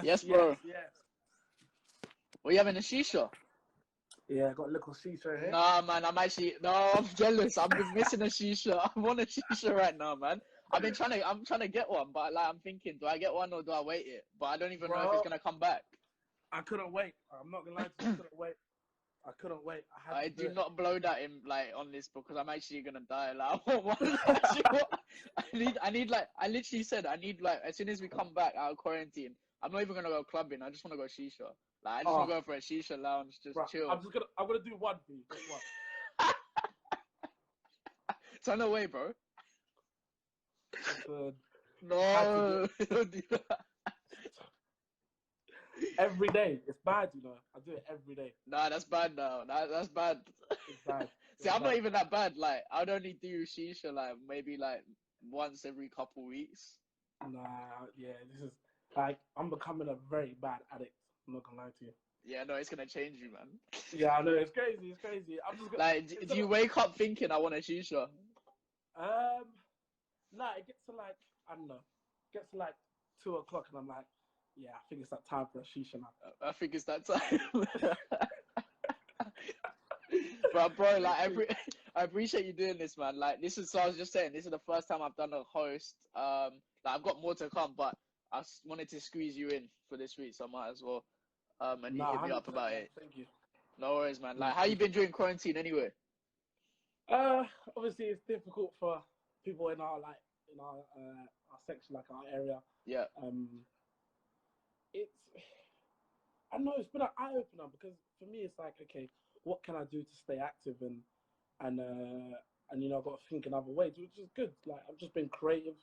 Yes, bro. Yes. What you having, a shisha? Yeah, I got a little shisha here. Nah, man, I'm jealous. I've been missing a shisha. I want a shisha right now, man. I'm trying to get one, but like I'm thinking, do I get one or do I wait it? But I don't even know if it's gonna come back. I couldn't wait. I'm not gonna lie to you, I couldn't wait. I had to do it. not blow that in like on this because I'm actually gonna die. Like I want one. I need like I literally said I need like as soon as we come back out of quarantine, I'm not even gonna go clubbing. I just wanna go shisha. Like I just wanna go for a shisha lounge, just chill. I'm gonna do one for you. Just one. Turn away, bro. No, don't do that. Every day. It's bad, you know. I do it every day. Nah, that's bad now. That's bad. It's bad. See, I'm not even that bad. Like, I'd only do shisha like maybe like once every couple weeks. Nah, yeah, this is like I'm becoming a very bad addict. I'm not gonna lie to you. Yeah, no, it's gonna change you, man. Yeah, I know, it's crazy. It's crazy. I'm just gonna, like, do you wake up thinking I want a shisha? Nah, it gets to like I don't know, it gets to like 2 o'clock, and I'm like, yeah, I think it's that time for a shisha now. I think it's that time. But bro, like I appreciate you doing this, man. Like this is so I was just saying, this is the first time I've done a host. Like I've got more to come, but I wanted to squeeze you in for this week, so I might as well. And you hit me up about it. Thank you. No worries, man. Like, how you been during quarantine anyway? Obviously it's difficult for people in our our section, like our area. Yeah. I know it's been an eye opener because for me it's like, okay, what can I do to stay active and you know, I've got to think in other ways, which is good. Like I've just been creative.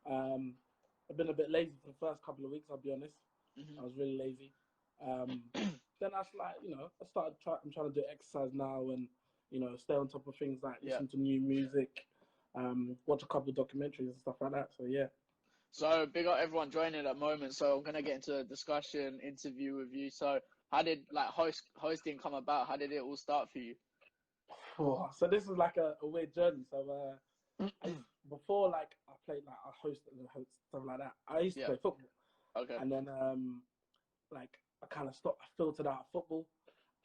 I've been a bit lazy for the first couple of weeks, I'll be honest. I was really lazy. Then I was like, you know, I'm trying to do exercise now and, you know, stay on top of things like listen to new music, watch a couple of documentaries and stuff like that. So yeah. So big up everyone joining at the moment. So I'm gonna get into a discussion interview with you. So how did like hosting come about? How did it all start for you? So this is like a weird journey. So before like I played like I hosted and stuff like that. I used to play football. Okay. And then like I kind of stopped. I filtered out football.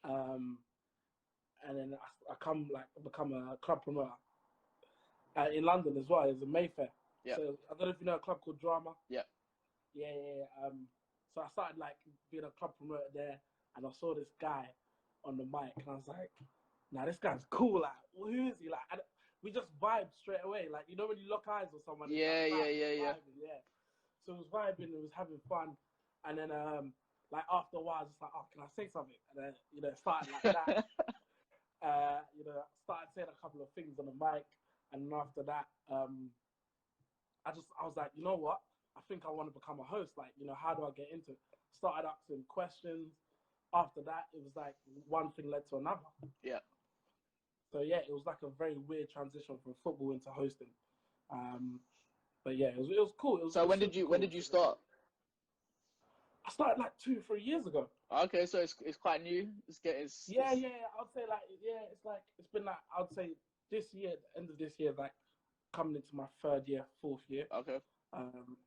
And then I become a club promoter in London as well. It's a Mayfair. Yeah. So I don't know if you know a club called Drama. Yeah. Yeah. So I started like being a club promoter there, and I saw this guy on the mic, and I was like, "Nah, this guy's cool. Like, well, who is he? Like, we just vibed straight away. Like, you know when you lock eyes with someone. Yeah. So it was vibing. It was having fun, and then like after a while, I was just like, "Oh, can I say something?" And then you know, it started like that. You know, I started saying a couple of things on the mic, and then after that, I was like, you know what? I think I want to become a host. Like, you know, how do I get into it? Started asking questions. After that, it was like one thing led to another. Yeah. So yeah, it was like a very weird transition from football into hosting. But yeah, it was cool. So when did you start? I started like 2-3 years ago. Okay, so it's quite new. Yeah. I'd say like it's been like I'd say this year, the end of this year, like coming into my 3rd year, 4th year. Okay.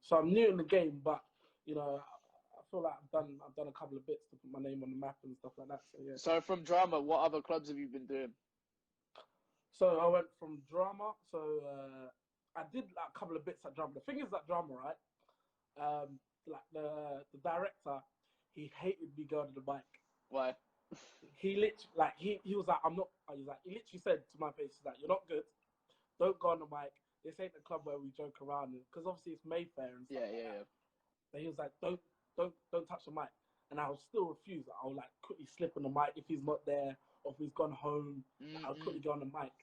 So I'm new in the game, but you know, I feel like I've done a couple of bits to put my name on the map and stuff like that. So yeah. So from Drama, what other clubs have you been doing? So I went from Drama. So I did like a couple of bits at Drama. The thing is that Drama, right? Like the director, he hated me going to the mic. Why? He literally like he was like, I'm not. He was like, he literally said to my face, he's like, you're not good. Don't go on the mic. This ain't the club where we joke around, because obviously it's Mayfair and stuff. Yeah. But he was like, don't touch the mic, and I would still refuse. I would like quickly slip on the mic if he's not there or if he's gone home. I would quickly go on the mic,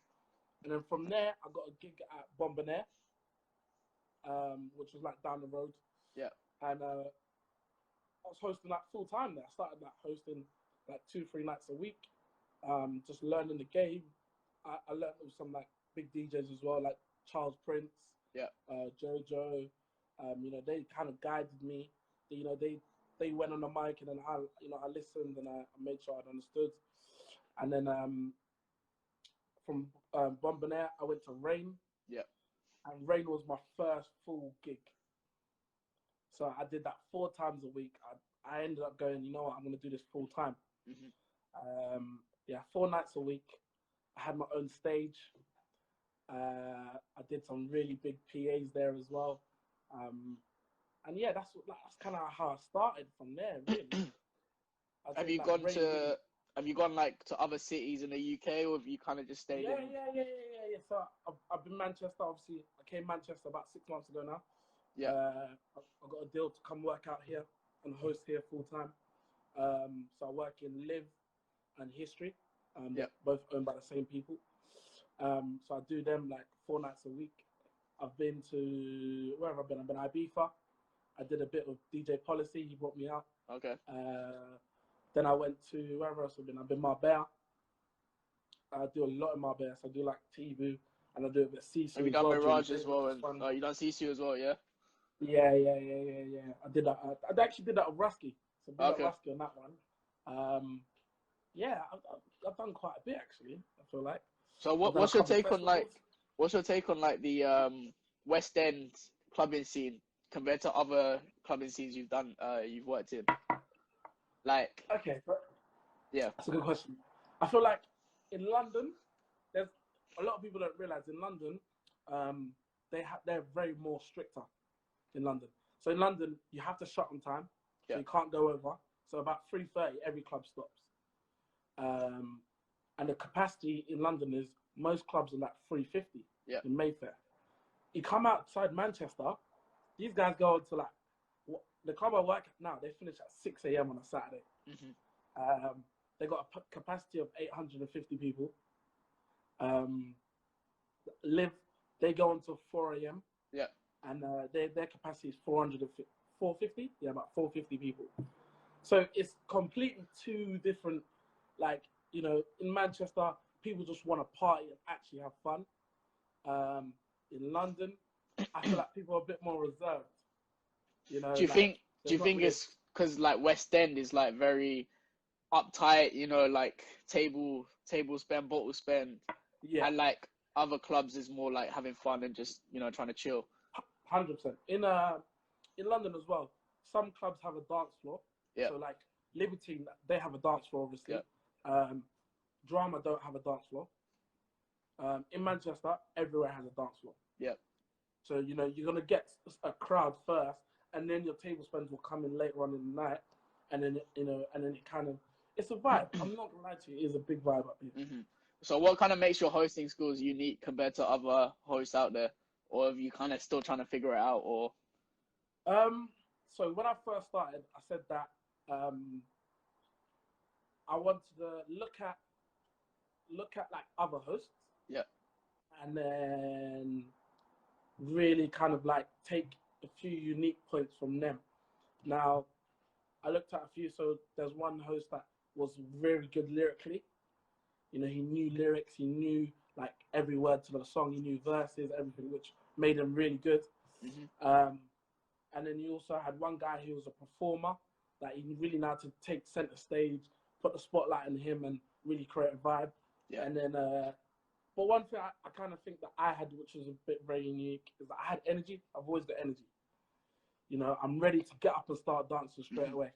and then from there I got a gig at Bombinair, which was like down the road. Yeah. And I was hosting like full time there. I started like hosting like 2-3 nights a week, just learning the game. I learned with some like big DJs as well, like Charles Prince, Jojo. You know, they kind of guided me. You know, they went on the mic, and then I listened and I made sure I'd understood. And then from Bombinair, I went to Rain. Yeah. And Rain was my first full gig. So I did that 4 times a week. I ended up going, you know what, I'm going to do this full time. Yeah, 4 nights a week. I had my own stage. I did some really big PAs there as well. And yeah, that's kind of how I started from there, really. Have you gone to Have you gone like to other cities in the UK, or have you kind of just stayed in? Yeah. So I've been Manchester. Obviously, I came Manchester about 6 months ago now. Yeah. I got a deal to come work out here and host here full time. So I work in Live and History. They're both owned by the same people. So I do them like 4 nights a week. I've been to where have I been? I've been Ibiza. I did a bit of DJ Policy. He brought me out. Okay. Then I went to wherever else I've been. I've been Marbella. I do a lot in Marbella. So I do like Tibu and I do a bit of Sisu. Have you done Mirage as well? And you done Sisu as well, yeah? Yeah. I did that. I actually did that with Rusky. So I did Rusky on that one. Yeah, I've done quite a bit actually. I feel like. So what's your take on like the West End clubbing scene compared to other clubbing scenes you've worked in? Like, okay, yeah, that's a good question. I feel like in London, there's a lot of people don't realize in London, they're very more stricter in London. So in London, you have to shut on time, so you can't go over. So about 3:30, every club stops. And the capacity in London is most clubs are like 350 in Mayfair. You come outside Manchester, these guys go to like the club I work at now. They finish at 6 a.m. on a Saturday. They got a capacity of 850 people. Live, they go until 4 a.m. Yeah, and their capacity is 450. Yeah, about 450 people. So it's completely two different. Like, you know, in Manchester, people just want to party and actually have fun. In London, I feel like people are a bit more reserved. You know, do you think it's because like West End is like very uptight, you know, like table spend, bottle spend, and like other clubs is more like having fun and just, you know, trying to chill? 100%. In London as well, some clubs have a dance floor. So like Libertine, they have a dance floor, obviously. Drama don't have a dance floor. In Manchester, everywhere has a dance floor. So, you know, you're going to get a crowd first, and then your table spends will come in later on in the night, and then, you know, and then it kind of, it's a vibe. I'm not going to lie to you, it is a big vibe up here. So what kind of makes your hosting skills unique compared to other hosts out there? Or are you kind of still trying to figure it out, or? So when I first started, I said that I wanted to look at like other hosts. And then really kind of like take a few unique points from them. Now, I looked at a few. So there's one host that was very good lyrically. You know, he knew lyrics. He knew like every word to the song. He knew verses, everything, which made him really good. And then you also had one guy who was a performer that he really knew how to take center stage, put the spotlight on him, and really create a vibe. And then, but one thing I kind of think that I had, which was a bit very unique, is that I had energy. I've always got energy. You know, I'm ready to get up and start dancing straight away.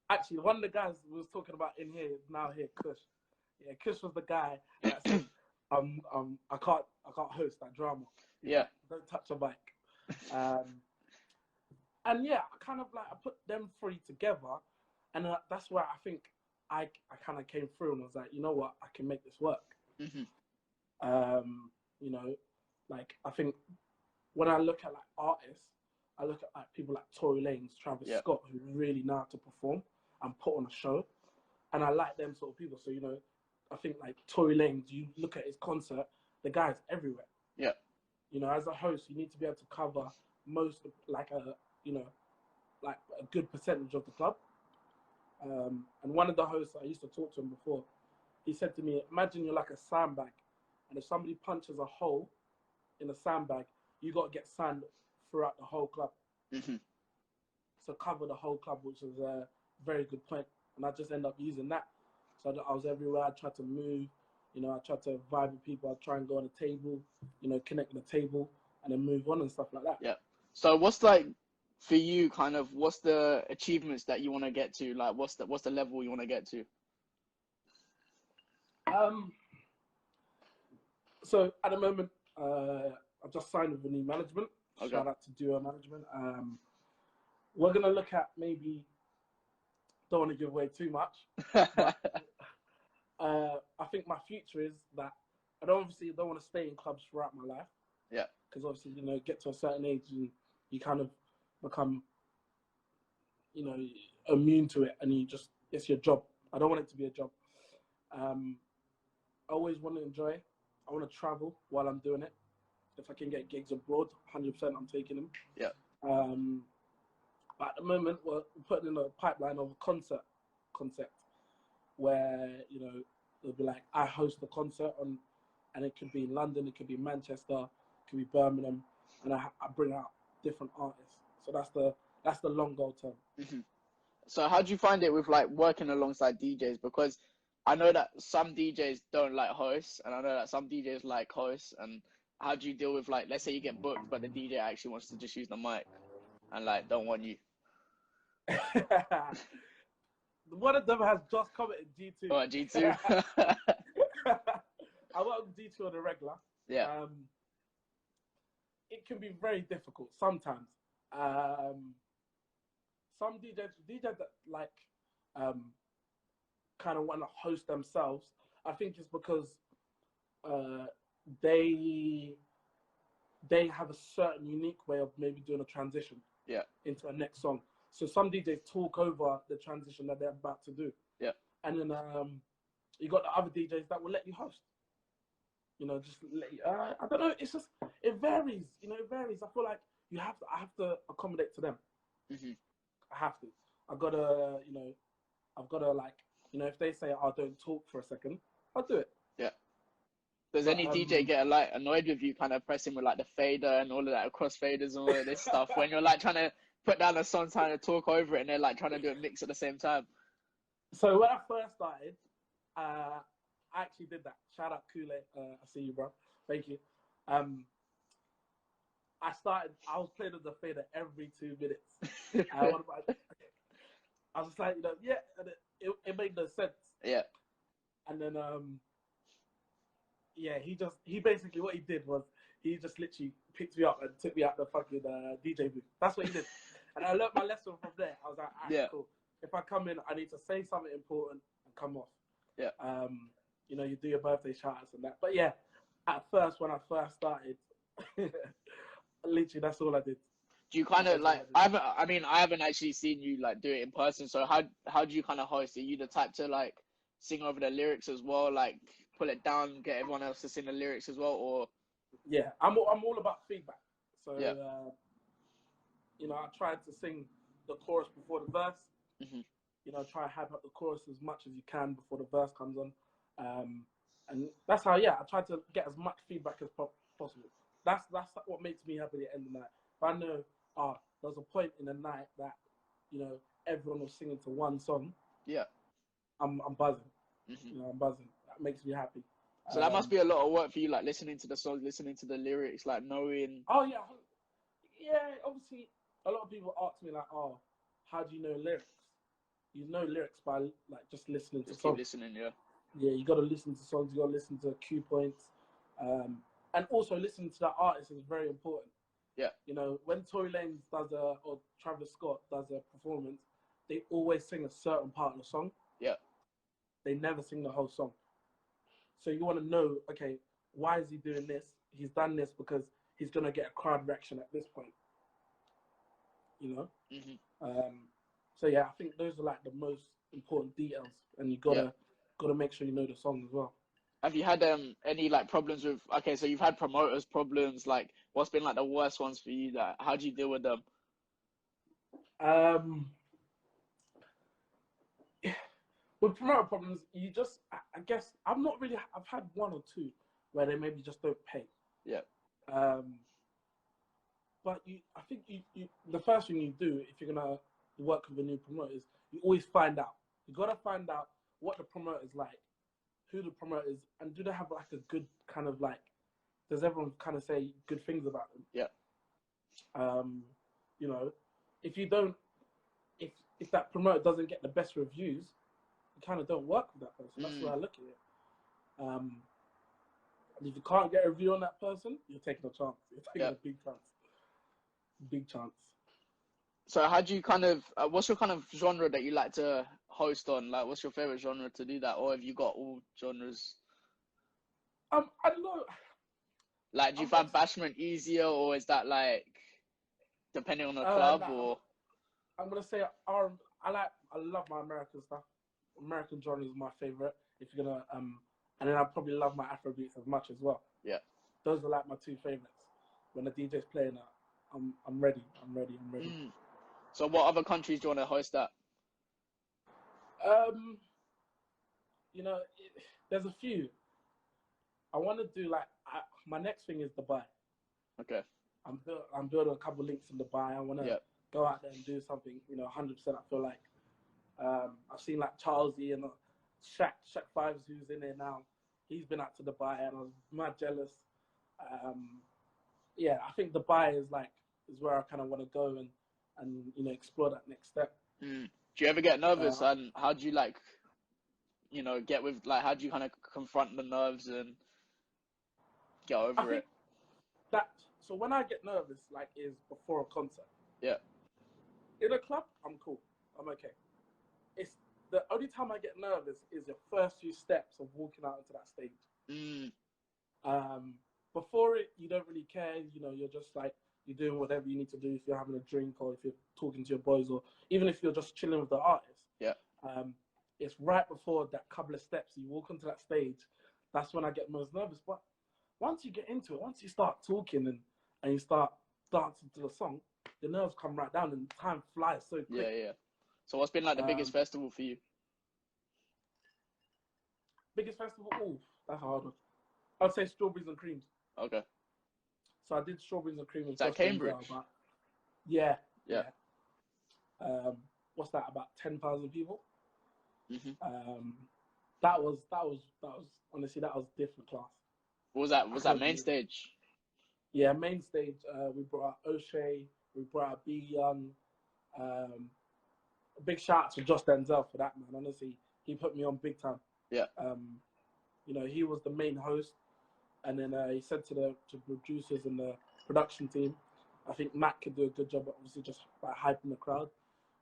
Actually, one of the guys we was talking about in here is now here, Kush. Yeah, Kush was the guy that said, I can't host that drama. Like, don't touch a mic. And yeah, I kind of like, I put them three together, and that's where I think I kind of came through and was like, you know what, I can make this work. You know, like I think when I look at like artists, I look at like people like Tory Lanez, Travis Scott, who really know how to perform and put on a show, and I like them sort of people. So, you know, I think like Tory Lanez, you look at his concert, the guy's everywhere. You know, as a host, you need to be able to cover most, like a, you know, like a good percentage of the club. And one of the hosts, I used to talk to him before, he said to me, imagine you're like a sandbag, and if somebody punches a hole in a sandbag, you got to get sand throughout the whole club. So cover the whole club, which is a very good point. And I just end up using that. So I was everywhere. I tried to move, you know, I tried to vibe with people. I try and go on a table, you know, connect with the table and then move on and stuff like that. So what's like for you, kind of, what's the achievements that you want to get to? Like, what's the level you want to get to? So at the moment, I've just signed with a new management. Okay. Shout out to Duo Management. We're gonna look at maybe. Don't want to give away too much, but I think my future is that I don't want to stay in clubs throughout my life. Yeah. Because obviously, get to a certain age and you kind of become, immune to it, and it's your job. I don't want it to be a job. I always want to enjoy. I want to travel while I'm doing it. If I can get gigs abroad, 100% I'm taking them. Yeah. But at the moment, we're putting in a pipeline of a concert concept where, it'll be like I host the concert and it could be in London, it could be Manchester, it could be Birmingham, and I bring out different artists. So that's the long goal term. Mm-hmm. So how do you find it with like working alongside DJs? Because I know that some DJs don't like hosts, and I know that some DJs like hosts. And how do you deal with, like, let's say you get booked, but the DJ actually wants to just use the mic and like don't want you? One of them has just commented G2. Oh, G2. I work with G2 on the regular. Yeah. It can be very difficult sometimes. Some DJs that like kind of want to host themselves. I think it's because they have a certain unique way of maybe doing a transition. Yeah. Into a next song. So some DJs talk over the transition that they're about to do. Yeah. And then you got the other DJs that will let you host. Just let you. I don't know. It's just it varies. It varies. I feel like I have to accommodate to them. Mm-hmm. I have to. I've got to like, if they say, "Oh, don't talk for a second," I'll do it. Yeah. Does any DJ get like annoyed with you kind of pressing with like the fader and all of that, crossfaders and all of this stuff, when you're like trying to put down a song, trying to talk over it, and they're like trying to do a mix at the same time? So when I first started, I actually did that. Shout out Kool-Aid. I see you, bro. Thank you. I was playing with the fader every 2 minutes. I was just like, yeah, and it made no sense. Yeah. And then, yeah, he basically, what he did was, he just literally picked me up and took me out the fucking DJ booth. That's what he did. And I learned my lesson from there. I was like, all right, yeah, cool. If I come in, I need to say something important and come off. Yeah. You do your birthday shout-outs and that. But yeah, at first, when I first started, literally, that's all I did. Do you kind of like? I haven't actually seen you like do it in person. So how do you kind of host? Are you the type to like sing over the lyrics as well, like pull it down, get everyone else to sing the lyrics as well, or? Yeah, I'm all about feedback. So yeah. I tried to sing the chorus before the verse. Mm-hmm. Try to hype up the chorus as much as you can before the verse comes on. And that's how, I try to get as much feedback as possible. That's what makes me happy at the end of the night. If I know, there's a point in the night that, everyone was singing to one song. Yeah. I'm buzzing. Mm-hmm. I'm buzzing. That makes me happy. So that must be a lot of work for you, like listening to the songs, listening to the lyrics, like knowing. Oh yeah. Yeah, obviously, a lot of people ask me like, "Oh, how do you know lyrics?" You know lyrics by like just listening to songs. Keep listening, yeah. Yeah, you got to listen to songs. You got to listen to cue points, and also listening to that artist is very important. Yeah. When Tory Lanez or Travis Scott does a performance, they always sing a certain part of the song. Yeah. They never sing the whole song. So you want to know, okay, why is he doing this? He's done this because he's gonna get a crowd reaction at this point. Mm-hmm. So yeah, I think those are like the most important details, and you gotta make sure you know the song as well. Have you had any like problems with? Okay, so you've had promoters problems. Like, what's been like the worst ones for you? That how do you deal with them? With promoter problems, you just, I guess, I've had one or two where they maybe just don't pay. Yeah. But I think the first thing you do if you're gonna work with a new promoter is you always find out. You gotta find out what the promoter is like, who the promoter is, and do they have like a good kind of like, does everyone kind of say good things about them? Yeah. You know, if you don't, if that promoter doesn't get the best reviews, you kind of don't work with that person. That's the way I look at it. And if you can't get a review on that person, you're taking a chance. You're taking a big chance. Big chance. So how do you kind of, what's your kind of genre that you like to host on? Like, what's your favorite genre to do that? Or have you got all genres? I don't know. Like, do you find bashment easier, or is that like depending on the club? Or I'm gonna say I love my American stuff. American genre is my favorite. If you're gonna and then I probably love my Afrobeats as much as well. Yeah, those are like my two favorites. When the DJ's playing that, I'm ready. So what other countries do you want to host that? You know, there's a few. I want to do like my next thing is Dubai. Okay. I'm building a couple links in Dubai. I want to go out there and do something. You know, 100%. I feel like I've seen like Charlesy and Shaq Fives, who's in there now. He's been out to Dubai, and I was mad jealous. Yeah, I think Dubai is where I kind of want to go and you know, explore that next step. Do you ever get nervous, and how do you like, you know, get with like, how do you kind of confront the nerves and get over it? So when I get nervous, like, is before a concert. Yeah. In a club, I'm cool. I'm okay. It's the only time I get nervous is the first few steps of walking out into that stage. Before it, you don't really care. You know, you're just like, you're doing whatever you need to do. If you're having a drink, or if you're talking to your boys, or even if you're just chilling with the artist. Yeah. It's right before that couple of steps you walk onto that stage. That's when I get most nervous. But once you get into it, once you start talking and you start dancing to the song, the nerves come right down and time flies so quick. Yeah. So what's been like the biggest festival for you? Biggest festival? Oh, that's a hard one. I'd say Strawberries and Creams. Okay. So I did Strawberries and Cream. Is that Cambridge? Yeah. What's that? About 10,000 people. That was honestly, that was different class. What was that? Was that main stage? Yeah, main stage. We brought out O'Shea. We brought out B Young. A big shout out to Josh Denzel for that, man. Honestly, he put me on big time. Yeah. You know, he was the main host, and then he said to the producers and the production team, I think Matt could do a good job, obviously, just by hyping the crowd,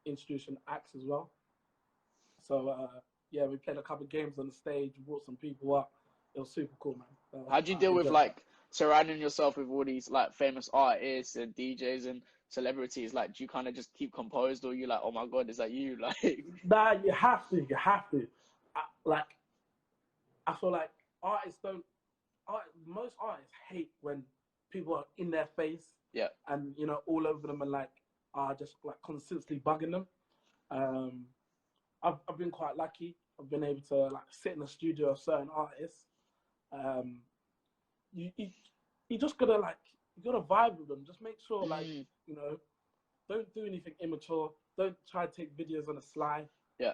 introducing acts as well. So yeah, we played a couple of games on the stage, brought some people up. It was super cool, man. How'd you deal with like surrounding yourself with all these like famous artists and DJs and celebrities? Like, do you kind of just keep composed, or you like, oh my god, is that you? Like, nah, you have to. I feel like most artists hate when people are in their face. Yeah. And you know, all over them, and like are just like constantly bugging them. I've been quite lucky. I've been able to like sit in the studio of certain artists. You just gotta vibe with them. Just make sure like, you know, don't do anything immature. Don't try to take videos on the sly. Yeah.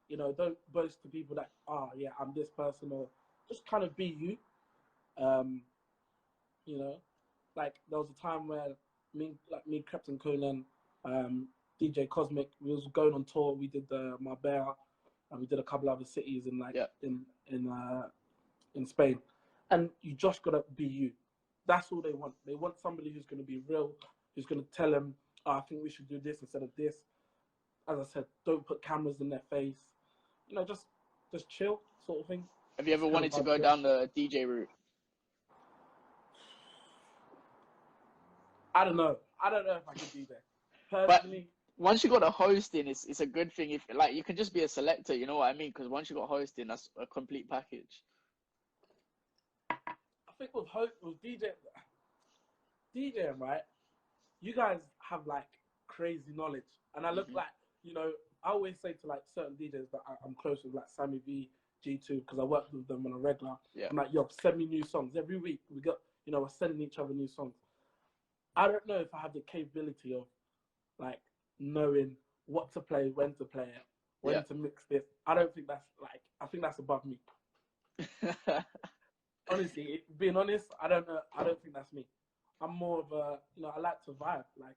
You know, don't boast to people that, yeah, I'm this person, or just kind of be you. You know, like there was a time where me, Captain Conan, DJ Cosmic, we was going on tour. We did the Marbella, and we did a couple other cities in Spain. And you just gotta be you. That's all they want. They want somebody who's gonna be real, who's gonna tell them, I think we should do this instead of this. As I said, don't put cameras in their face. You know, just chill, sort of thing. Have you ever wanted to go down the DJ route? I don't know if I could do that. Personally, but once you got a hosting, it's a good thing. If like you can just be a selector, you know what I mean? Because once you got hosting, that's a complete package. I think with DJing, right? You guys have like crazy knowledge, and I look like, you know, I always say to like certain DJs that I'm close with, like Sammy V, G2, because I work with them on a regular. Yeah. I'm like, yo, send me new songs every week. We got, you know, we're sending each other new songs. I don't know if I have the capability of like knowing what to play, when to play it, when to mix this. I don't think that's like, I think that's above me. Honestly, being honest, I don't know. I don't think that's me. I'm more of a, I like to vibe. Like,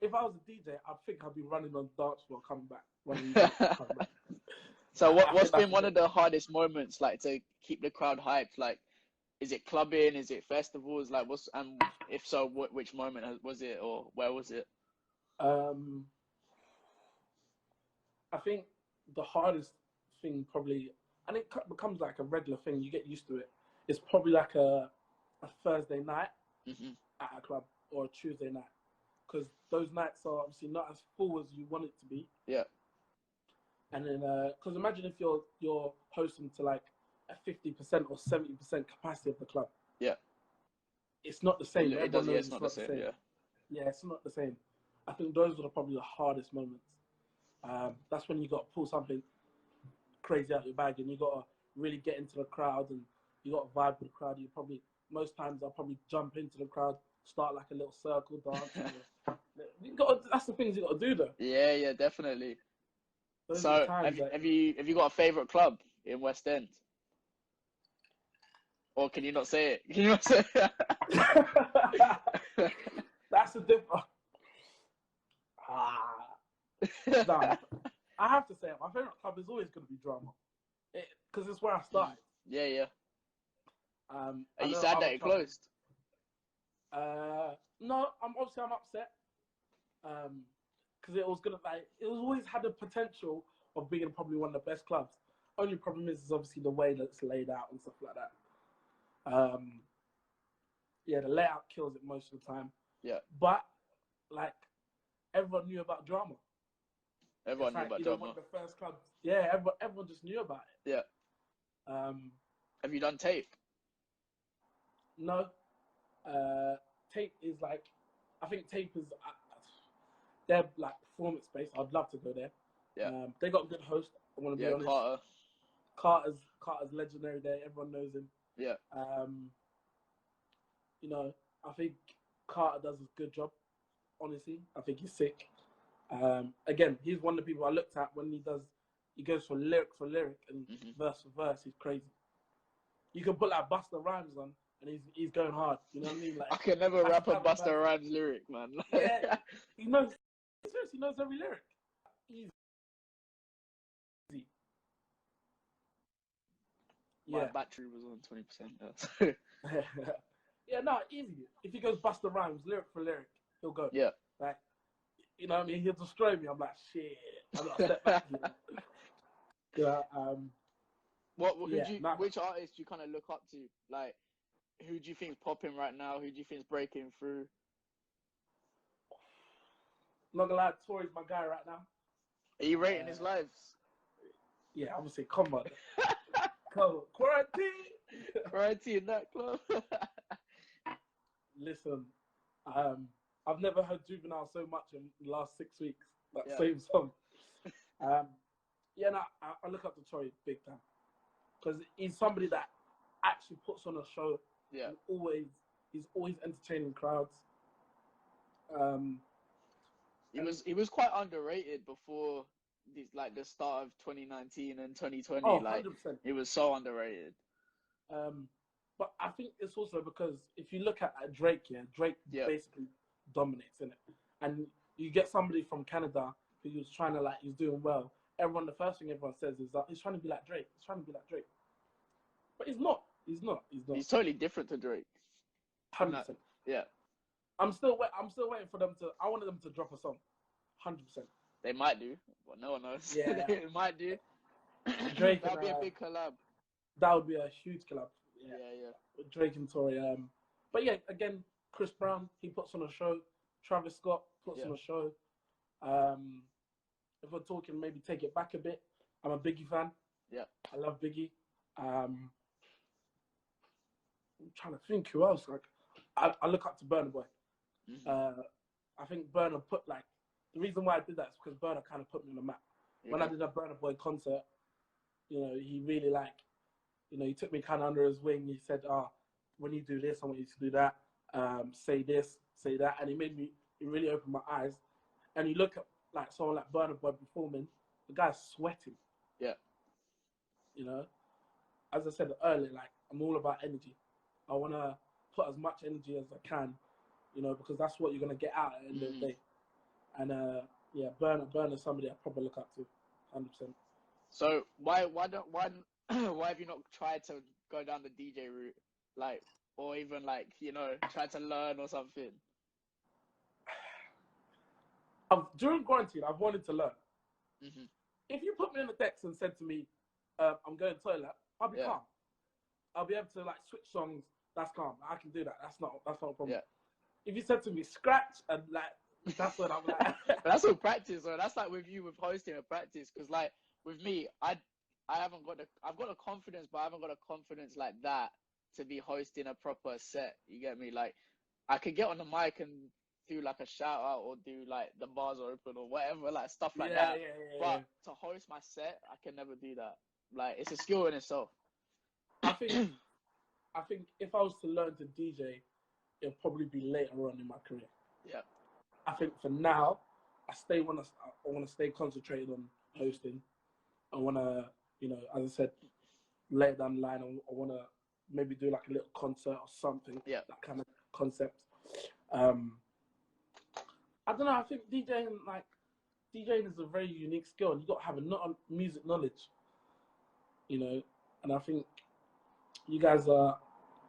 if I was a DJ, I think I'd be running on the dance floor, coming back, running the dance floor, coming back. So I what's think that's been one of the hardest moments, like, to keep the crowd hyped? Like, is it clubbing? Is it festivals? Like, if so, which moment was it, or where was it? I think the hardest thing probably, and it becomes like a regular thing. You get used to it. It's probably like a Thursday night at a club or a Tuesday night, because those nights are obviously not as full as you want it to be. Yeah. And then, because imagine if you're hosting to like a 50% or 70% capacity of the club. Yeah. It's not the same. It Everyone does. knows Yeah, it's not the same. Yeah. Yeah, it's not the same. I think those are probably the hardest moments. That's when you got to pull something crazy out your bag, and you got to really get into the crowd, and you got to vibe with the crowd. Most times I'll probably jump into the crowd, start like a little circle dance. That's the things you got to do though. Yeah, definitely. Those So are the times have you got a favorite club in West End? Or can you not say it? Can you not say it? That's a different. No, I have to say my favorite club is always going to be Drama, because it's where I started. Yeah. Are you know sad that it closed? No, I'm upset. Because it was always had the potential of being probably one of the best clubs. Only problem is obviously the way that it's laid out and stuff like that. Yeah, the layout kills it most of the time. Yeah. But like, everyone knew about Drama. Everyone knew about Drama. One of the first clubs. Yeah, everyone just knew about it. Yeah. Have you done Tape? No. Tape is like, I think Tape is, they're like performance based. I'd love to go there. Yeah. They got a good host. I want to be honest. Carter's legendary there. Everyone knows him. Yeah. I think Carter does a good job. Honestly, I think he's sick. Again, he's one of the people I looked at when he goes for lyric and verse for verse. He's crazy. You can put like Busta Rhymes on, and he's going hard. You know what I mean? Like, I can never rap a Busta Rhymes lyric, man. Yeah, he knows every lyric. Easy. My battery was on 20%. Yeah, no, easy. If he goes Busta Rhymes lyric for lyric, he'll go. Yeah. Like, you know what I mean? He'll destroy me. I'm like, shit. I got to step back. Which artists do you kind of look up to? Like, who do you think's popping right now? Who do you think's breaking through? Not gonna lie, Tory's my guy right now. Are you rating his lives? Yeah, obviously. Come on. Quarantine in that club. Listen, I've never heard Juvenile so much in the last 6 weeks. That same song. I look up to Tory big time, because he's somebody that actually puts on a show. Yeah. He's always entertaining crowds. He was quite underrated before the start of 2019 and 2020. Oh, like 100%. He was so underrated. But I think it's also because if you look at Drake, Drake basically dominates in it, and you get somebody from Canada who was trying to he's doing well. The first thing everyone says is that he's trying to be like Drake. But he's not. He's totally different to Drake. 100%. Yeah. I'm still waiting for them to. I wanted them to drop a song. 100%. They might do, but no one knows. Yeah. They might do. Drake. That'd be a big collab. That would be a huge collab. Yeah. With Drake and Tory. But yeah, again, Chris Brown, he puts on a show. Travis Scott puts on a show. If we're talking, maybe take it back a bit. I'm a Biggie fan. Yeah. I love Biggie. I'm trying to think who else. I look up to Burna Boy. I think Burna the reason why I did that is because Burna kind of put me on the map. When I did a Burna Boy concert, he really he took me kind of under his wing. He said, when you do this, I want you to do that. Say this, say that. And he really opened my eyes. And you look at someone like Burna Boy performing, the guy's sweating. Yeah. As I said earlier, I'm all about energy. I want to put as much energy as I can you know, because that's what you're gonna get out at the end of the day. And yeah, Burner somebody I probably look up to, 100%. So why have you not tried to go down the DJ route, like, or even like, you know, try to learn or something? During quarantine, I've wanted to learn. Mm-hmm. If you put me in the decks and said to me, I'm going to the toilet, I'll be calm. I'll be able to like switch songs. That's calm. I can do that. That's not a problem. Yeah. If you said to me scratch and like, that's what I'm like. But that's all practice, so that's like with you with hosting a practice. Because like with me, I've got a confidence, but I haven't got a confidence like that to be hosting a proper set. You get me? Like I could get on the mic and do like a shout out or do like the bars are open or whatever, like stuff like that. But to host my set, I can never do that. Like it's a skill in itself. I think if I was to learn to DJ, it'll probably be later on in my career. Yeah. I think for now, I want to stay concentrated on hosting. I want to, you know, as I said, later down the line, I want to maybe do like a little concert or something. Yeah. That kind of concept. I don't know. I think DJing is a very unique skill, and you got to have a music knowledge. You know, and I think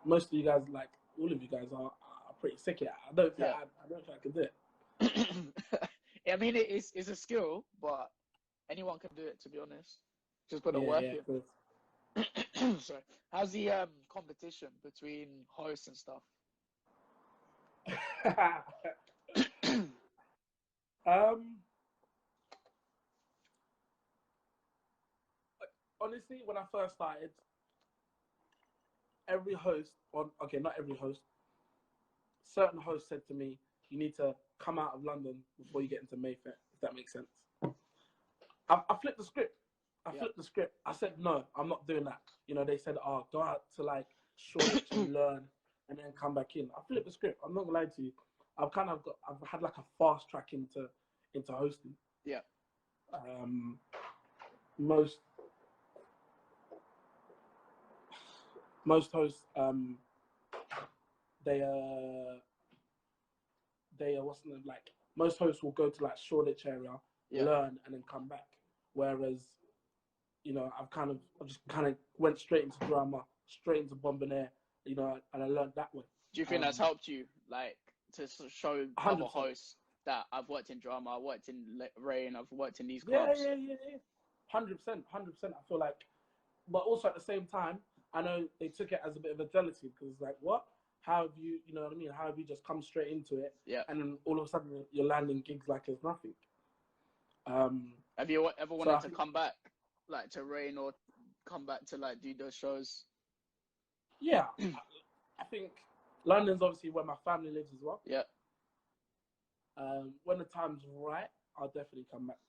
most of you guys, like all of you guys, are pretty sick at it. I don't think I can do it. I mean, it's a skill, but anyone can do it. To be honest, just got to work it. Sorry. How's the competition between hosts and stuff? Honestly, when I first started, not every host, certain hosts said to me, you need to come out of London before you get into Mayfair, if that makes sense. I flipped the script. I said, no, I'm not doing that. You know, they said, go out to like Shoreditch and learn and then come back in. I flipped the script. I'm not gonna lie to you. I've had like a fast track into hosting. Yeah. Most hosts, most hosts will go to like Shoreditch area, learn and then come back. Whereas, you know, I just kind of went straight into drama, straight into Bombinair, you know, and I learned that way. Do you think that's helped you, like, to show 100%. Other hosts that I've worked in drama, I've worked in Rain, I've worked in these clubs? Yeah. 100%. I feel like, but also at the same time, I know they took it as a bit of a jealousy because it's like, what? How have you, you know what I mean? How have you just come straight into it? Yeah. And then all of a sudden you're landing gigs like it's nothing. Have you ever wanted to come back, like to Rain, or come back to like do those shows? Yeah, I think London's obviously where my family lives as well. Yeah. When the time's right, I'll definitely come back.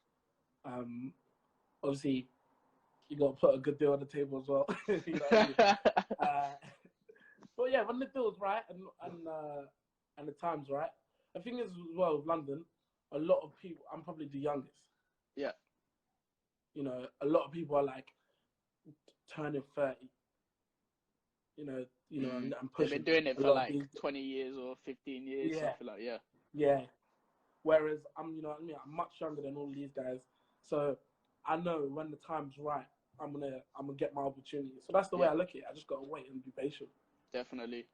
Obviously, you got to put a good deal on the table as well. You know what I mean? But yeah, when the deal's right and the time's right, the thing is as well with London, a lot of people. I'm probably the youngest. Yeah. You know, a lot of people are like turning 30. You know, and pushing. They've been doing it for like 20 years or 15 years, something like that. Yeah. Whereas you know what I mean, I'm much younger than all these guys, so I know when the time's right, I'm gonna get my opportunity. So that's the way I look at it. I just gotta wait and be patient. Definitely.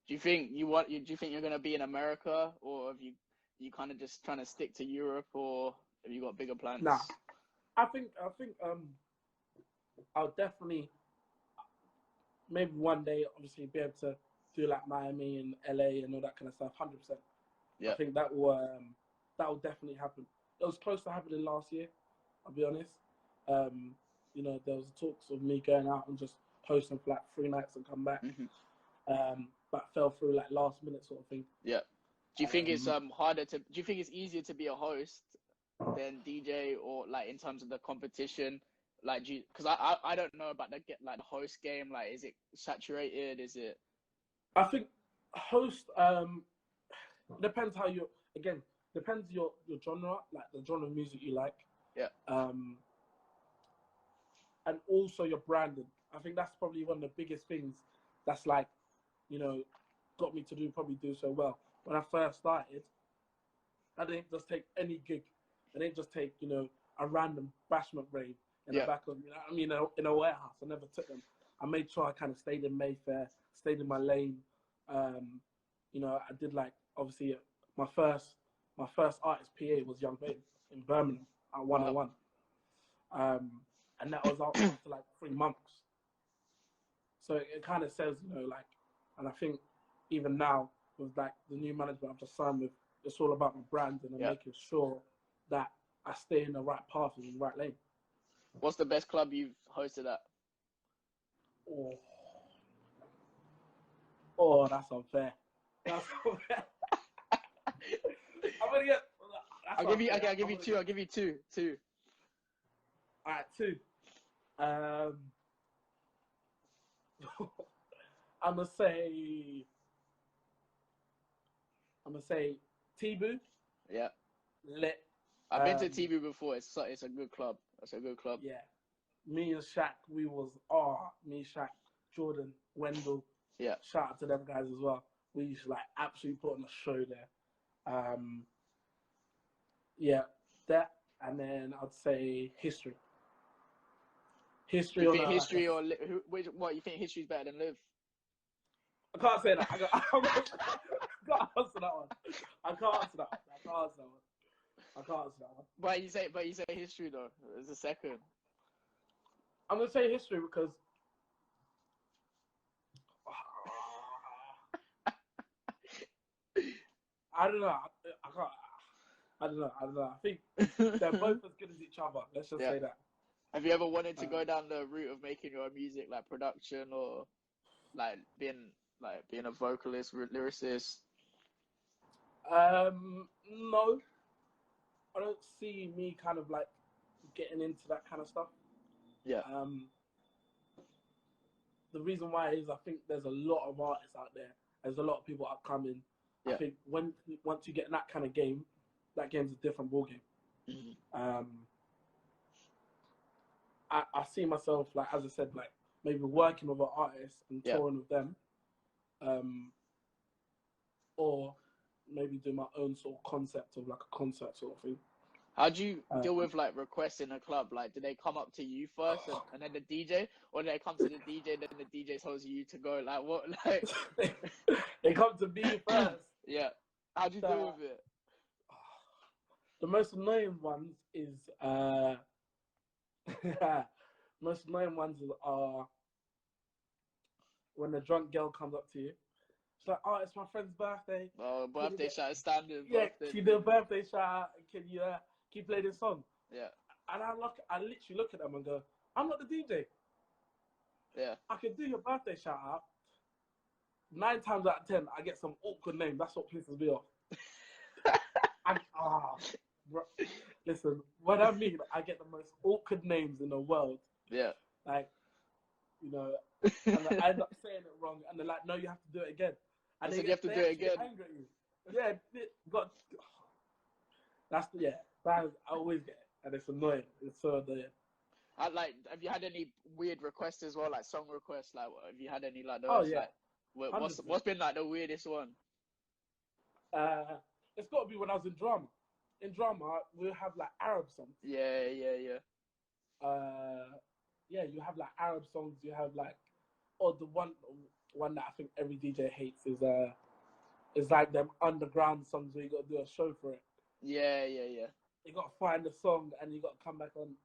Do you think you're gonna be in America, or have you kind of just trying to stick to Europe, or have you got bigger plans? Nah, I think I'll definitely maybe one day obviously be able to do like Miami and LA and all that kind of stuff. 100%. Yeah. I think that will definitely happen. It was close to happening last year. I'll be honest. You know, there was talks of me going out and just hosting for like 3 nights and come back. But fell through like last minute sort of thing. Yeah. Do you think it's harder to? Do you think it's easier to be a host than DJ, or like in terms of the competition? Like, because I don't know about the host game. Like, is it saturated? Is it? I think host depends how you depends your genre, like the genre of music you like. Yeah. And also your branding. I think that's probably one of the biggest things that's like, you know, got me to do so well. when I first started, I didn't just take any gig. I didn't just take, a random bashment rave in the back of, in a warehouse. I never took them. I made sure I kind of stayed in Mayfair, stayed in my lane. I did obviously my first artist PA was Young Babe in Birmingham at 101. And that was after 3 months. So it kind of says, and I think even now with the new management I've just signed with, it's all about my brand and making sure that I stay in the right path and in the right lane. What's the best club you've hosted at? Oh, that's unfair. That's unfair. I'm gonna get. I'll give you two. I'll give you two. Two. All right, two. I'm gonna say Tibu. Yeah. Lit. I've been to Tibu before. It's a good club. It's a good club. Yeah. Me and Shaq, me, Shaq, Jordan, Wendell. Yeah. Shout out to them guys as well. We used to absolutely put on a show there. Yeah, that, and then I'd say History. History. You think History or what? You think History's better than Live? I can't say that. I can't answer that one. I can't answer that one. But you say History though. It's a second. I'm gonna say History because I don't know. I don't know. I think they're both as good as each other. Let's just say that. Have you ever wanted to go down the route of making your own music, like production, or being a vocalist, lyricist? No. I don't see me kind of getting into that kind of stuff. Yeah. The reason why is I think there's a lot of artists out there. There's a lot of people upcoming. Yeah. I think once you get in that kind of game, that game's a different ball game. Mm-hmm. I see myself as I said, maybe working with an artist and touring with them, or maybe do my own sort of concept of a concert sort of thing. How do you deal with requests in a club? Do they come up to you first and then the DJ, or do they come to the DJ and then the DJ tells you to go? What? They come to me first. Yeah. How do you deal with it? The most annoying ones is are when the drunk girl comes up to you. She's like, "Oh, it's my friend's birthday." Oh, birthday shout is standard. Yeah, can you do a birthday shout? Can you play this song? Yeah. And I literally look at them and go, "I'm not the DJ." Yeah. I can do your birthday shout out. 9 times out of 10, I get some awkward name. That's what pisses me off. Listen, what I mean, I get the most awkward names in the world. Yeah. And I end up saying it wrong, and they're like, "No, you have to do it again." And you have to do it again. Angry at you. Yeah, I always get it, and it's annoying. It's so annoying. Have you had any weird requests as well, song requests? Have you had any those? Oh yeah. What's been the weirdest one? It's got to be when I was in drama. In drama, we'll have Arab songs. Yeah. You have Arab songs. You have the one that I think every DJ hates is them underground songs where you got to do a show for it. Yeah. You got to find the song and you got to come back on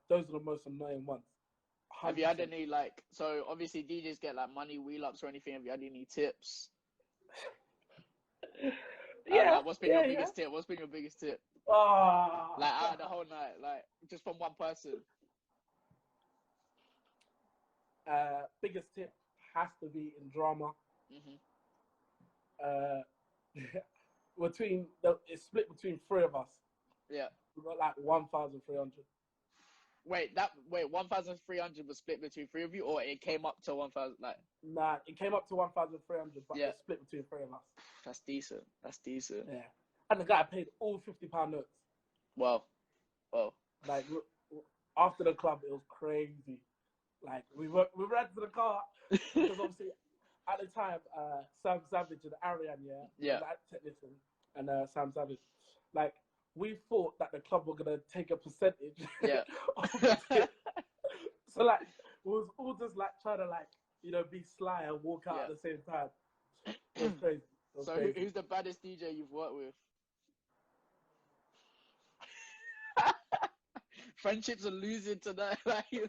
those are the most annoying ones. 100%. Have you had any so obviously DJs get money wheel ups or anything? Have you had any tips? Yeah. What's been your biggest tip? What's been your biggest tip? Out of the whole night, just from one person. Biggest tip has to be in drama. Mm-hmm. It's split between 3 of us. Yeah. We got 1,300. Wait, 1,300 was split between 3 of you, or it came up to 1,000? Nah, it came up to 1,300, but it's split between 3 of us. That's decent. Yeah. And the guy paid all £50 notes. Wow. After the club, it was crazy. We ran to the car because obviously at the time, Sam Savage and Ariane, Yeah. that technician, and Sam Savage, like, we thought that the club were gonna take a percentage. Yeah. So like, we was all just like trying to like, be sly and walk out at the same time. It was crazy. So who's the baddest DJ you've worked with? Friendships are losing tonight. Like,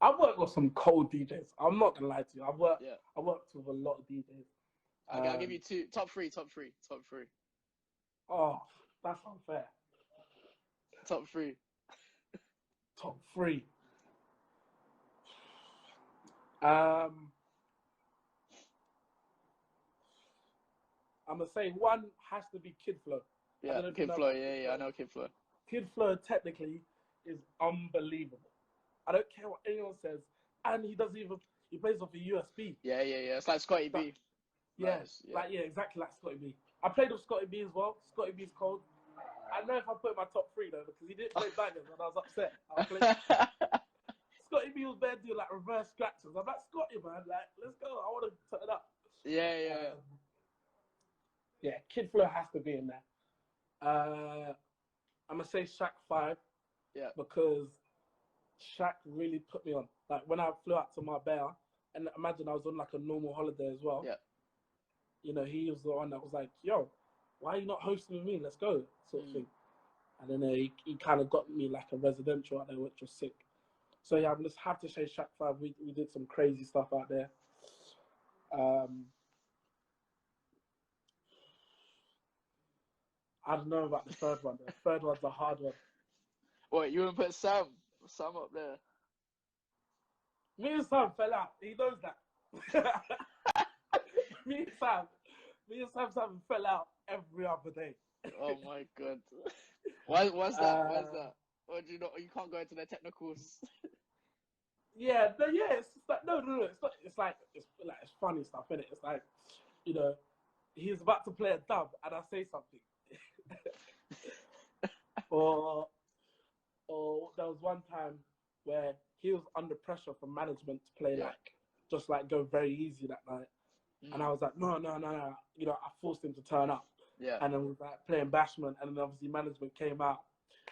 I've worked with some cold DJs. I'm not gonna lie to you. I worked with a lot of DJs. Okay, I'll give you two. Top three. Oh, that's unfair. Top three. Top three. I'm gonna say one has to be Kid Flow. Yeah, Kid Flow. Yeah, I know Kid Flow. Kid Flow technically is unbelievable. I don't care what anyone says, and he plays off a USB. Yeah. It's like Scotty B. Exactly like Scotty B. I played with Scotty B as well. Scotty B's cold. I know if I put my top three though, because he didn't play bangers, and I was upset. Scotty B was there doing like reverse scratches. I'm like, Scotty, man, like, let's go. I want to turn it up. Yeah. Kid Flow has to be in there. I'm gonna say Shaq 5. Yeah. Because Shaq really put me on. Like when I flew out to Marbella, and imagine I was on like a normal holiday as well. Yeah. He was the one that was like, "Yo, why are you not hosting with me? Let's go," sort of thing. And then he kind of got me like a residential out there, which was sick. So yeah, I'm just have to say Shaq 5. We did some crazy stuff out there. I don't know about the third one. The third one's a hard one. What, you want to put Sam up there? Me and Sam fell out. He knows that. me and Sam fell out every other day. Oh my god. Why's that? Or do you not? You can't go into the technicals. It's just like no. It's like it's funny stuff, isn't it? It's like, he's about to play a dub and I say something. or there was one time where he was under pressure from management to play like go very easy that night, and I was like, no. I forced him to turn up. Yeah. And then we was like playing Bashment, and then obviously management came out.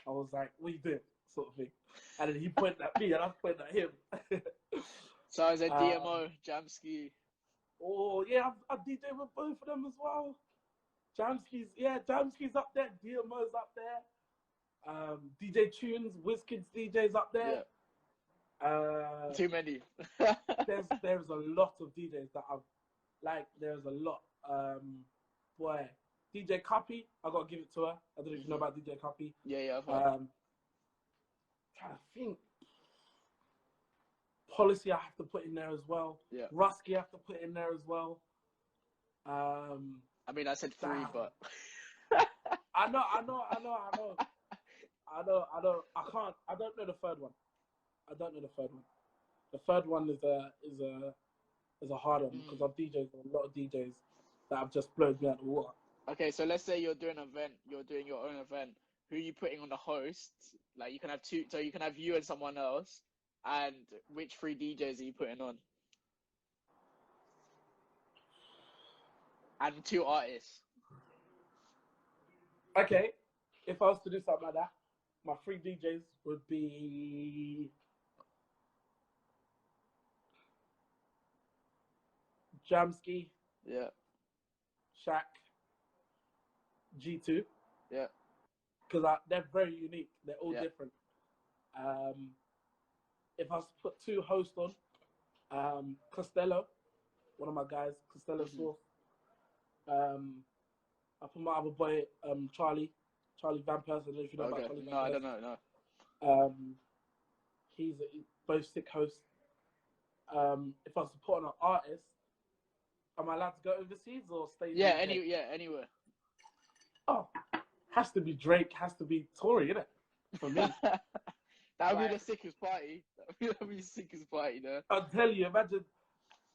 I was like, what are you doing? Sort of thing. And then he pointed at me and I pointed at him. So I was at DMO, Jamski. Oh yeah, I've DJed with both of them as well. Jamski's up there, DMO's up there. DJ Tunes, WizKids DJ's up there. Yeah. Too many. there's a lot of DJs that I've there's a lot. DJ Cuppy, I gotta give it to her. I don't know if you know about DJ Cuppy. Yeah, I've heard. Trying to think. Policy I have to put in there as well. Yeah. Rusky I have to put in there as well. I mean, I said 3, but I know. I don't know the third one. The third one is a hard one because I've DJed a lot of DJs that have just blown me out of the water. Okay, so let's say you're doing an event, you're doing your own event. Who are you putting on the host? Like, you can have 2, so you can have you and someone else. And which 3 DJs are you putting on? And 2 artists. Okay, if I was to do something like that, my 3 DJs would be Jamski. Yeah. Shaq. G2. Yeah. Because they're very unique. They're all different. If I was to put 2 hosts on, Costello, one of my guys, Costello Source. I put my other boy, Charlie Van Persie. I don't know if you know about Charlie Van Persie. No, I don't know, no. He's both sick hosts. If I was to put on an artist, am I allowed to go overseas or stay? Yeah, anywhere. Oh, has to be Drake, has to be Tory, innit? For me. That would be the sickest party. That would be the sickest party, though. I'll tell you, imagine.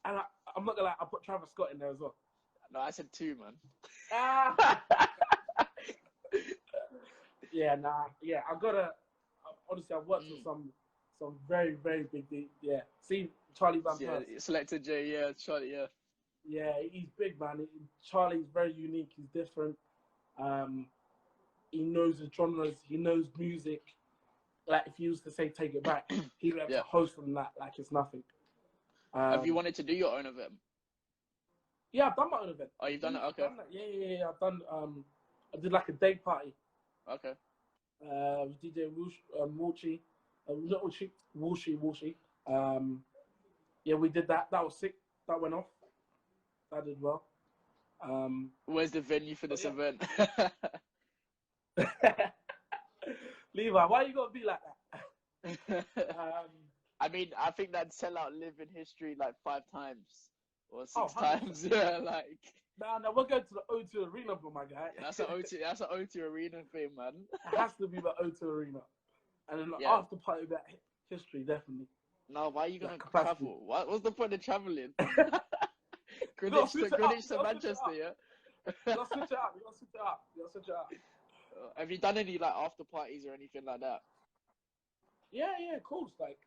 And I'm not gonna lie, I put Travis Scott in there as well. No, I said 2, man. Yeah, I gotta. Honestly, I've worked with Some very, very big, yeah. See, Charlie Van Yeah, Persie. Selector J, yeah, Charlie, yeah. Yeah, he's big, man. Charlie's very unique. He's different. He knows the genres. He knows music. Like, if you used to say Take It Back, he'd be able to host from that like it's nothing. Have you wanted to do your own event? Yeah, I've done my own event. Oh, you've done it? Okay. Yeah. I've done, I did like a day party. Okay. With DJ Woochie. Not Woochie. Yeah, we did that. That was sick. That went off. That did well. Where's the venue for this event? Levi, why you gotta be like that? I mean, I think that sellout live in history like 5 times or 6 times. Yeah, like. No, we're going to the O2 Arena, bro, my guy. That's an O2 Arena thing, man. It has to be the O2 Arena, and then after party that history, definitely. No, why are you gonna travel? What's the point of traveling? Greenwich to Manchester, yeah. You gotta switch it up. Have you done any like after parties or anything like that? Yeah, of course. Like,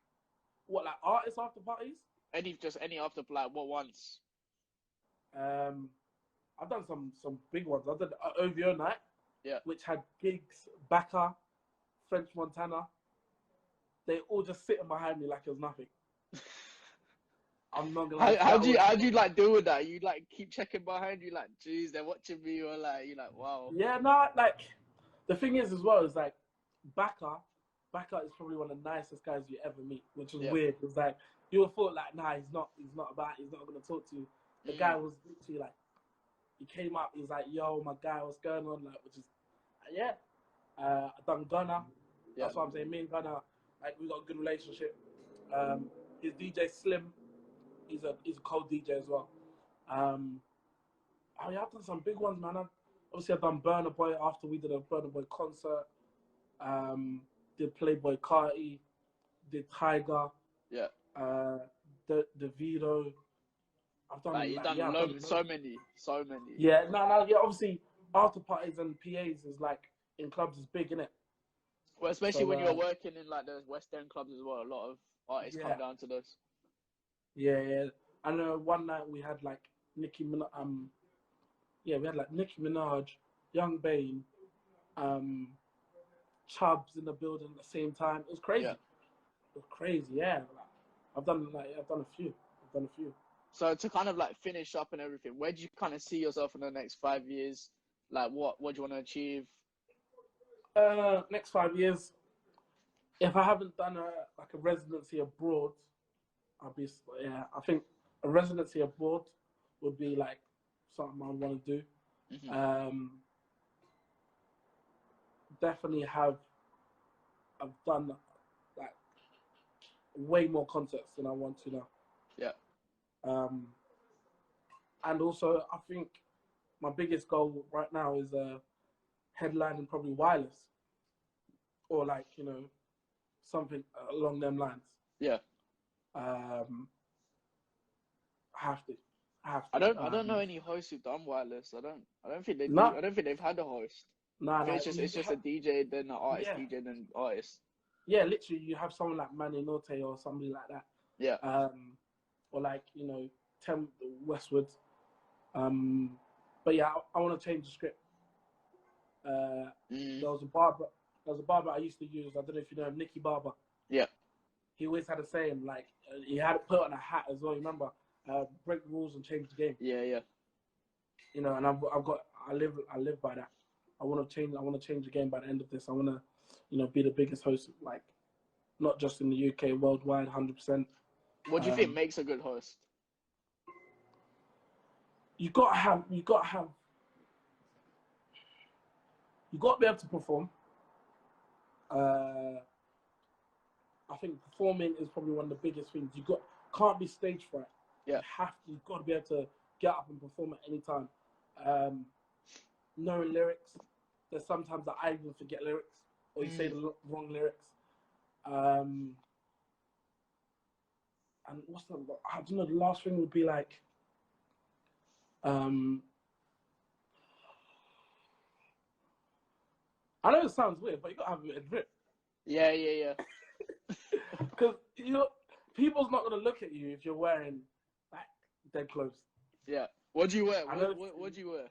what, like artists after parties? Any after, like, what ones? I've done some big ones. I did OVO night, which had Gigs, Baka, French Montana. They all just sitting behind me like it was nothing. I'm not gonna. How do you like deal with that? You like keep checking behind you, like, geez, they're watching me, or like you like, wow. Yeah, no, like the thing is as well is like Baka is probably one of the nicest guys you ever meet, which is weird. It's like you would thought like, nah, he's not gonna talk to you. The guy was literally like, he came up, he was like, yo, my guy, what's going on? Like, which is I've done Gunna. That's what I'm saying. Me and Gunna, like, we got a good relationship. His DJ Slim, he's a cold DJ as well. I've done some big ones, man. Obviously, I've done Burna Boy after we did a Burna Boy concert. Did Playboy Carti, did Tiger. Yeah. The Vito. I've done. Like, you've done so many. Yeah, no. Yeah, obviously, after parties and PAs is like in clubs is big, innit? Well, especially when you're working in like the West End clubs as well. A lot of artists come down to those. Yeah. I know one night we had like Nicki Minaj. We had like Nicki Minaj, Young Bane, Chubbs in the building at the same time. It was crazy. Yeah. It was crazy. Yeah. I've done a few. So to kind of like finish up and everything, where do you kind of see yourself in the next 5 years? Like, what do you want to achieve? Next 5 years, if I haven't done a residency abroad, I think a residency abroad would be like something I want to do. Mm-hmm. Definitely I've done like way more concerts than I want to now. Yeah. And also I think my biggest goal right now is headlining probably Wireless, or like, you know, something along them lines. Yeah. I have to. I don't know any hosts who've done Wireless. I don't think they've had a host. It's just a DJ, then an artist, DJ, then artist. Yeah, literally, you have someone like Manny Norte or somebody like that. Yeah. Or like, you know, Tem Westwood. But yeah, I want to change the script. There was a barber I used to use. I don't know if you know him, Nicky Barber. Yeah. He always had a saying, like, he had it put on a hat as well. You remember, break the rules and change the game. Yeah. You know, and I live by that. I want to change the game by the end of this. I want to, you know, be the biggest host, like, not just in the UK, worldwide, 100%. What do you think makes a good host? You got to be able to perform. I think performing is probably one of the biggest things. Can't be stage fright. Yeah. You've got to be able to get up and perform at any time. Knowing lyrics. There's sometimes that I even forget lyrics, or you say the wrong lyrics. And what's the? I don't know. The last thing would be like, I know it sounds weird, but you gotta have a bit of drip. Yeah. Because people's not gonna look at you if you're wearing like dead clothes. Yeah. What do you wear? What do you wear?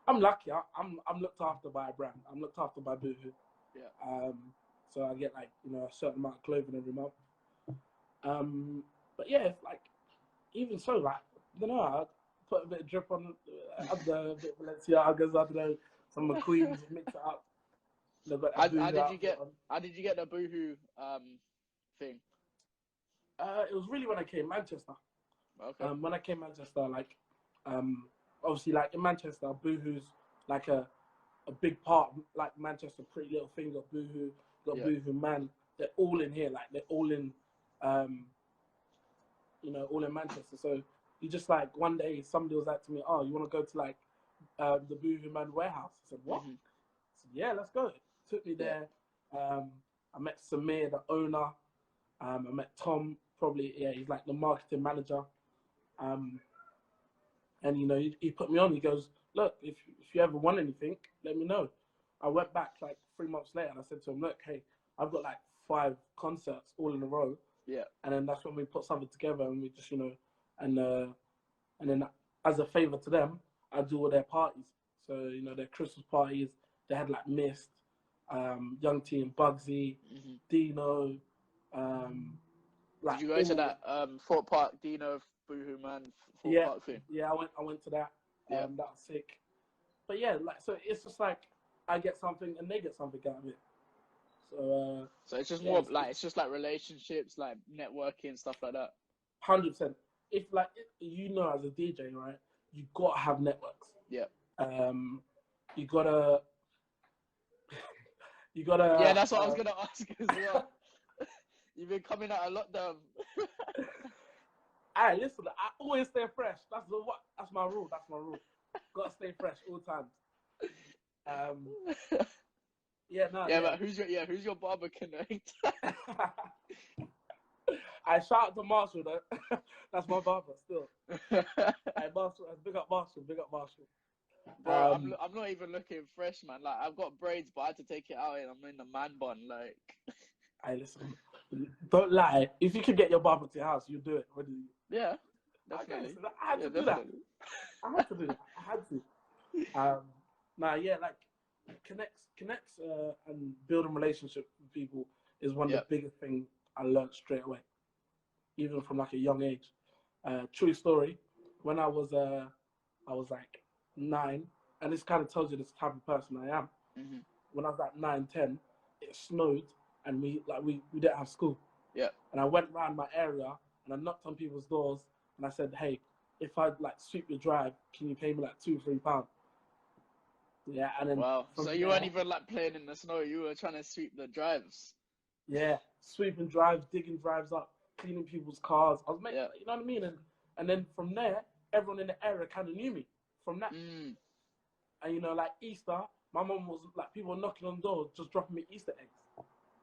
I'm lucky. I'm looked after by a brand. I'm looked after by Boohoo. Yeah. So I get like a certain amount of clothing every month. But yeah, like even so, like I don't know. I put a bit of drip on the bit of Balenciagas. I don't know, some McQueens, mix it up. How did you get the Boohoo thing? It was really when I came Manchester. Okay. When I came Manchester, like obviously like in Manchester, Boohoo's like a big part. Like Manchester, Pretty Little Thing, got Boohoo, got Boohoo Man. They're all in here. Like they're all in, all in Manchester. So you just like one day somebody was like to me, "Oh, you want to go to like the Boohoo Man warehouse?" I said, "What?" I said, "Yeah, let's go." Took me there. I met Samir, the owner. I met Tom. He's like the marketing manager. And he put me on. He goes, "Look, if you ever want anything, let me know." I went back like 3 months later and I said to him, "Look, hey, I've got like 5 concerts all in a row." Yeah. And then that's when we put something together and we just and then as a favor to them, I do all their parties. So their Christmas parties. They had like Mist, Young T and Bugsy, Dino. Did you go to that Fort Park Dino Boohoo Man Fort Park thing? Yeah, I went to that. Yeah. That was sick. But yeah, like so it's just like I get something and they get something out of it. So it's just more like it's just like relationships, like networking, stuff like that. 100%. If like as a DJ, right, you gotta have networks. Yeah. You gotta. Yeah, that's what I was gonna ask as well. You've been coming out a lot, though. Hey, listen, I always stay fresh. That's my rule. Gotta stay fresh all times. But who's your barber connect? I shout out to Marshall though. That's my barber still. Hey, Marshall, big up Marshall. Bro, I'm not even looking fresh, man. Like I've got braids, but I had to take it out and I'm in the man bun. Like, hey, listen, don't lie. If you can get your barber to your house, you do it. What do you? Yeah, definitely. Okay, so I had to do that. I had to do that. I had to. Like connects and building relationships with people is one of the biggest things I learned straight away, even from like a young age. True story. When I was like 9, and this kind of tells you this type of person I am. When I was like 9, 10, it snowed and we didn't have school. Yeah. And I went around my area and I knocked on people's doors and I said, "Hey, if I like sweep your drive, can you pay me like £2-3?" Yeah, and then so you weren't even like playing in the snow. You were trying to sweep the drives. Yeah, sweeping drives, digging drives up, cleaning people's cars. I was making, you know what I mean? And then from there, everyone in the area kind of knew me from that. And like Easter, my mom was like, people were knocking on doors, just dropping me Easter eggs.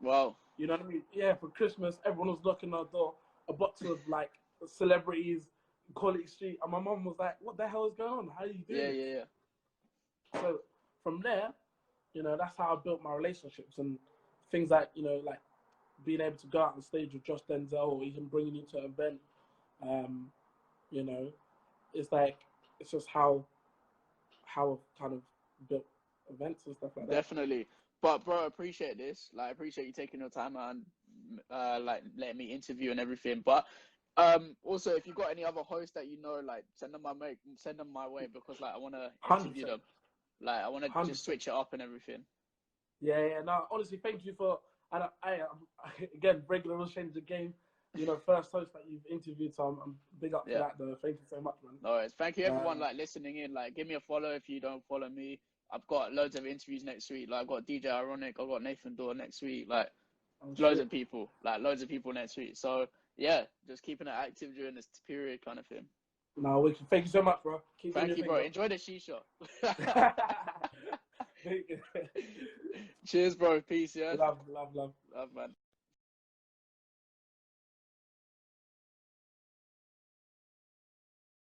Wow. You know what I mean? Yeah, for Christmas, everyone was knocking on our door, a box of like celebrities, Quality Street, and my mom was like, "What the hell is going on? How are you doing?" Yeah. So from there, that's how I built my relationships and things like like being able to go out on stage with Josh Denzel or even bringing you to an event. It's like it's just how I've kind of built events and stuff like that. Definitely. But bro, I appreciate this. Like, I appreciate you taking your time out and like letting me interview and everything. But also, if you've got any other hosts that like send them my way because like I want to interview 100%. them. Like I want to just switch it up and everything. Yeah. No, honestly, thank you for. And again, regular rules change the game. First host that you've interviewed, so I'm big up for that. Though, thank you so much, man. No worries. Thank you, everyone, like listening in. Like, give me a follow if you don't follow me. I've got loads of interviews next week. Like, I've got DJ Ironic. I've got Nathan Dorr next week. Like, loads of people next week. So yeah, just keeping it active during this period, kind of thing. No, thank you so much, bro. Thank you, bro. Enjoy the shisha. Cheers, bro. Peace, yeah. Love, man.